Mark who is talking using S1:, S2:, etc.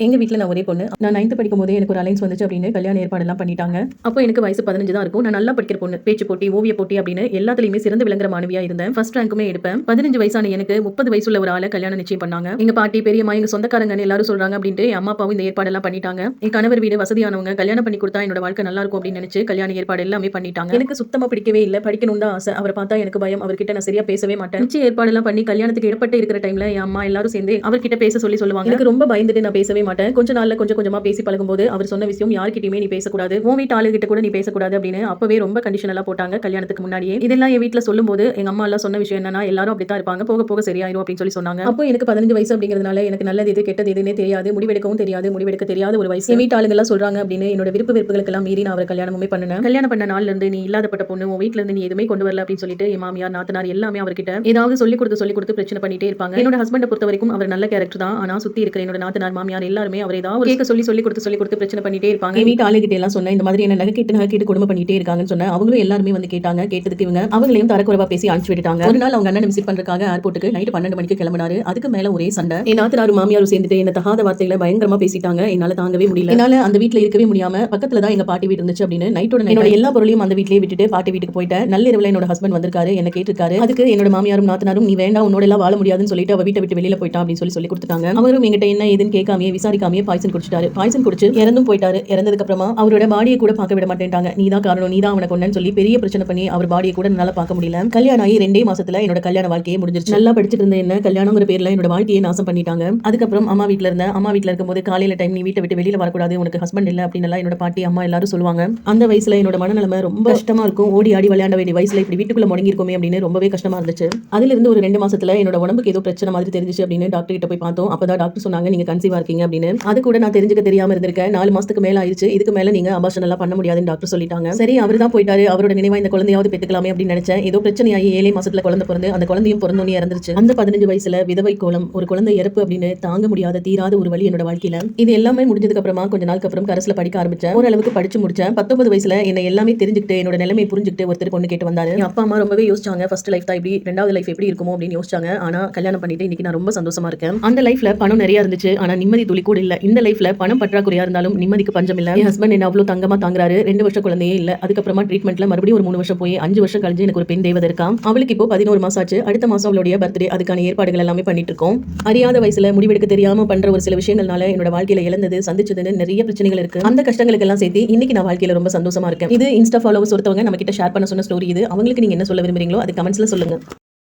S1: எங்க வீட்ல நான் ஒரே பொண்ணு. நான் 9th படிக்கும்போதே எனக்கு ஒரு அலைன்ஸ் வந்துச்சு அப்படின்னு கல்யாண ஏற்பாடெல்லாம் பண்ணிட்டாங்க. அப்போ எனக்கு வயசு 15 தான் இருக்கும். நான் நல்லா படிக்கிற பொண்ணு. பேச்சு போட்டி, ஓவிய போட்டி அப்படின்னு எல்லாத்துலயுமே சிறந்து விளங்குற மாணவியா இருந்தேன். ஃபர்ஸ்ட் ரேங்க்குமே எடுப்பேன். 15 வயசான எனக்கு 30 வயசுள்ள ஒரு ஆளை கல்யாணம் நிச்சயம் பண்ணாங்க. எங்க பாட்டி, பெரியம்மா, எங்க சொந்தக்காரங்கன்னு எல்லாரும் சொல்றாங்க அப்படின்ட்டு என் அம்மா அப்பாவும் இந்த ஏற்பாடெல்லாம் பண்ணிட்டாங்க. என் கணவர் வீடு வசதியானவங்க, கல்யாணம் பண்ணி கொடுத்தா என்னோட வாழ்க்கை நல்லா இருக்கும் அப்படின்னு நினைச்சு கல்யாண ஏற்பாடு எல்லாமே பண்ணிட்டாங்க. எனக்கு சுத்தமா பிடிக்கவே இல்ல. படிக்கணும் தான் ஆசை. அவரை பார்த்தா எனக்கு பயம். அவர்கிட்ட நான் சரியா பேசவே மாட்டேன். நிச்சய ஏற்பாடெல்லாம் பண்ணி கல்யாணத்துக்கு இடப்பட்டு இருக்கிற டைம்ல என் அம்மா எல்லாரும் சேர்ந்து அவர்கிட்ட பேச சொல்லுவாங்க. எனக்கு ரொம்ப பயந்துட்டு நான் பேசவே மாட்டேன். கொஞ்ச நாள்ல கொஞ்சம் கொஞ்சமா பேசி பழகும்போது அவர் சொன்ன விஷயம் யார்கிட்டயுமே நீ பேசக்கூடாது, உன் வீட்டு ஆளுகிட்ட கூட நீ பேசக்கூடாது அப்படின்னு அப்பவே ரொம்ப கண்டிஷன் எல்லாம் போட்டாங்க கல்யாணத்துக்கு முன்னாடியே. இதெல்லாம் என் வீட்டுல சொல்லும்போது எங்க அம்மா எல்லாம் சொன்ன விஷயம் என்னன்னா, எல்லாரும் அப்படித்தான் இருப்பாங்க, போக போக சரியாயிரும் அப்படின்னு சொல்லி சொன்னாங்க. அப்போ எனக்கு 15 வயசு அப்படிங்கிறதுனால எனக்கு நல்லது எது கெட்டது எதுன்னே தெரியாது, முடிவெடுக்கவும் தெரியாது, முடிவெடுக்க தெரியாத ஒரு வயசு. என் வீட்டு ஆளுங்க எல்லாம் சொல்றாங்க அப்படின்னு என்னோட விருப்ப வெறுப்புகளுக்கெல்லாம் மீறி நான் அவர் கல்யாணமே பண்ணேன். கல்யாணம் பண்ண நாள்ல இருந்து நீ இல்லாதப்பட்ட பொண்ணு, உன் வீட்டுல இருந்து நீ எதுவுமே கொண்டு வரல அப்படின்னு சொல்லிட்டு என் மாமியார், நாத்தனார் எல்லாமே அவர்கிட்ட ஏதாவது சொல்லி கொடுத்து பிரச்சனை பண்ணிட்டே இருப்பாங்க. என்னோட ஹஸ்பண்டை பொறுத்த வரைக்கும் அவர் நல்ல கேரக்டர் தான். ஆனா சுத்தி இருக்கிற என்னோட நாத்தனார், மாமியார் எல்லாருமே அவர் ஏதாவது கேட்க சொல்லி கொடுத்து பிரச்சனை பண்ணிட்டே இருப்பாங்க. என் வீட்டு ஆளுகிட்ட எல்லாம் சொன்ன இந்த மாதிரி என்ன நகை கேட்டு குடும்ப பண்ணிட்டே இருக்காங்கன்னு சொன்ன அவங்களும் எல்லாருமே வந்து கேட்டாங்க. கேட்டதுக்கு இவங்க அவங்களையும் தரக்குறைவா பேசி அனுப்பிச்சு விட்டுட்டாங்க. ஒரு நாள் அவங்க அண்ணன் விசிட் பண்றதுக்காக ஏர்போர்ட்டுக்கு நைட் 12 மணிக்கு கிளம்பினாரு. அதுக்கு மேல ஒரே சண்டை. என் நாத்தனாரும் மாமியாரும் சேர்ந்துட்டு என்ன தகாத வார்த்தைகளை பயங்கரமா பேசிட்டாங்க. என்னால தாங்கவே முடியல. என்னால அந்த வீட்டுல இருக்கவே முடியாம பக்கத்துல தான் எங்க பாட்டி வீடு இருந்துச்சு அப்படின்னு நைட்டோட என்னோட எல்லா பொருளையும் அந்த வீட்லயே விட்டுட்டு பாட்டி வீட்டுக்கு போயிட்டேன். நள்ளிரவுல என்னோட ஹஸ்பண்ட் வந்திருக்காரு, என்ன கேட்டிருக்காரு. அதுக்கு என்னோட மாமியாரும் நாத்தனாரும் நீ வேண்டாம், உன்னோட எல்லாம் வாழ முடியாதுன்னு சொல்லிட்டு அவ வீட்டை விட்டு வெளியில போயிட்டான் அப்படின்னு சொல்லி கொடுத்துட்டாங்க. அவரும் எங்கிட்ட என்ன ஏதுன்னு கேட்காமயே விசாரிக்காமயே பாய்சன் குடிச்சிட்டாரு. பாய்சன் குடிச்சு இறந்தும் போயிட்டாரு. இறந்ததுக்கு அப்புறமா அவரோட பாடியை கூட பார்க்க விட மாட்டேன்ட்டாங்க. நீதான் காரணம், நீதான் அவனை கொன்னன்னு சொல்லி பெரிய பிரச்சனை பண்ணி அவர் பாடியை கூட என்னால பார்க்க முடியல. கல்யாணம் ஆகி 2 மாசத்துல என்னோட கல்யாண வாழ்க்கையே முடிஞ்சிருச்சு. நல்லா படிச்சிட்டு இருந்த என்ன கல்யாணங்கிற பேர்ல என்னோட வாழ்க்கையை நாசம் பண்ணிட்டாங்க. அதுக்கப்புறம் அம்மா வீட்டுல இருந்தேன். அம்மா வீட்டுல இருக்கும்போது காலையில டைம் நீ வீட்டை விட்டு வெளியில வரக்கூடாது, உனக்கு ஹஸ்பண்ட் இல்ல அப்படின்னு என்னோட பாட்டி, அம்மா எல்லாரும் சொல்லுவாங்க. அந்த வயசுல என்னோட மனநிலைமை ரொம்ப கஷ்டமா இருக்கும். ஓடி ஆடி விளையாட வேண்டிய வயசுல இப்படி வீட்டுக்குள்ள முடங்கி இருக்குமே அப்படின்னு ரொம்பவே கஷ்டமா இருந்துச்சு. அதுல இருந்து ஒரு 2 மாசத்துல என்னோட உடம்புக்கு ஏதோ பிரச்சனை மாதிரி தெரிஞ்சிச்சு அப்படின்னு டாக்டர் கிட்ட போய் பார்த்தோம். அப்பதான் டாக்டர் சொன்னாங்க நீங்க கன்சீவா இருக்கீங்க அப்படின்னு. அது கூட நான் தெரிஞ்சுக்க தெரியாம இருந்திருக்கேன். 4 மாசத்துக்கு மேல ஆயிடுச்சு. இதுக்கு மேல நீங்க அபார்ஷன் எல்லாம் பண்ண முடியாதுன்னு டாக்டர் சொல்லிட்டாங்க. சரி அவர் தான் போயிட்டாரு, அவரோட நினைவா இந்த குழந்தையாவது பெத்துக்கலாமே அப்படின்னு நினைச்சேன். ஏதோ பிரச்சனையாகி 7 மாசத்துல குழந்தை பிறந்து அந்த குழந்தையும் பிறந்தோன்னே இறந்துருச்சு. அந்த 15 வயசுல விதவை கோலம், ஒரு குழந்தை இறப்பு அப்படின்னு தாங்க முடியாத தீராத ஒரு வழி என்னோட வாழ்க்கையில. இது எல்லாமே முடிஞ்சதுக்கு அப்புறமா கொஞ்ச நாளுக்கு அப்புறம் கரஸ்ல படிக்க ஆரம்பிச்சேன். ஓரளவுக்கு படிச்சு முடிச்சேன். 19 வயசுல என்ன எல்லாமே தெரிஞ்சுக்கிட்டு என்னோட நிலைமை புரிஞ்சுக்கிட்டு ஒருத்தர் பொண்ணு கேட்டு வந்தாரு. என் அப்பா அம்மா ரொம்பவே யோசிச்சாங்க. ஃபர்ஸ்ட் லைஃப் தான் இப்படி, ரெண்டாவது லைஃப் எப்படி இருக்குமோ அப்படின்னு யோசிச்சாங்க. ஆனா கல்யாணம் பண்ணிட்டு இன்னைக்கு நான் ரொம்ப சந்தோஷமா இருக்கேன். அந்த லைஃப்ல பணம் நிறைய இருந்துச்சு, ஆனா நிம்மதி துளி கூட இல்ல. இந்த லைஃப்ல பணம் பற்றாக்குறையா இருந்தாலும் நிம்மதிக்கு பஞ்சம் இல்ல. என் ஹஸ்பண்ட் என்ன அவ்வளவு தங்கமா தாங்குறாரு. 2 வருஷம் குழந்தையே இல்ல. அதுக்கப்புறமா ட்ரீட்மெண்ட்ல மறுபடியும் ஒரு 3 வருஷம் போய் 5 வருஷம் கழிஞ்சு எனக்கு ஒரு பெண் தேவதை இருக்கா. அவளுக்கு இப்போ 11 மாசம் ஆச்சு. அடுத்த மாசம் அவளுடைய பர்த்டே. அதுக்கான ஏற்பாடுகள் எல்லாமே பண்ணிட்டு இருக்கோம். அறியாத வயசுல முடிவெடுக்க தெரியாம பண்ற ஒரு சில விஷயங்கள்னால என்னோட வாழ்க்கையில இழந்தது சந்திச்சதுன்னு நிறைய பிரச்சனைகள் இருக்கு. அந்த கஷ்டங்களுக்கு எல்லாம் சேர்த்து இன்னைக்கு நான் வாழ்க்கையில ரொம்ப சந்தோஷமா இருக்கேன். இது இன்ஸ்டா ஃபாலோவர்ஸ் ஒருத்தவங்க நம்ம கிட்ட ஷேர் பண்ண சொன்ன ஸ்டோரி. இது அவங்களுக்கு நீங்க என்ன சொல்ல விரும்புறீங்களோ அது கமெண்ட்ஸ்ல சொல்லுங்க.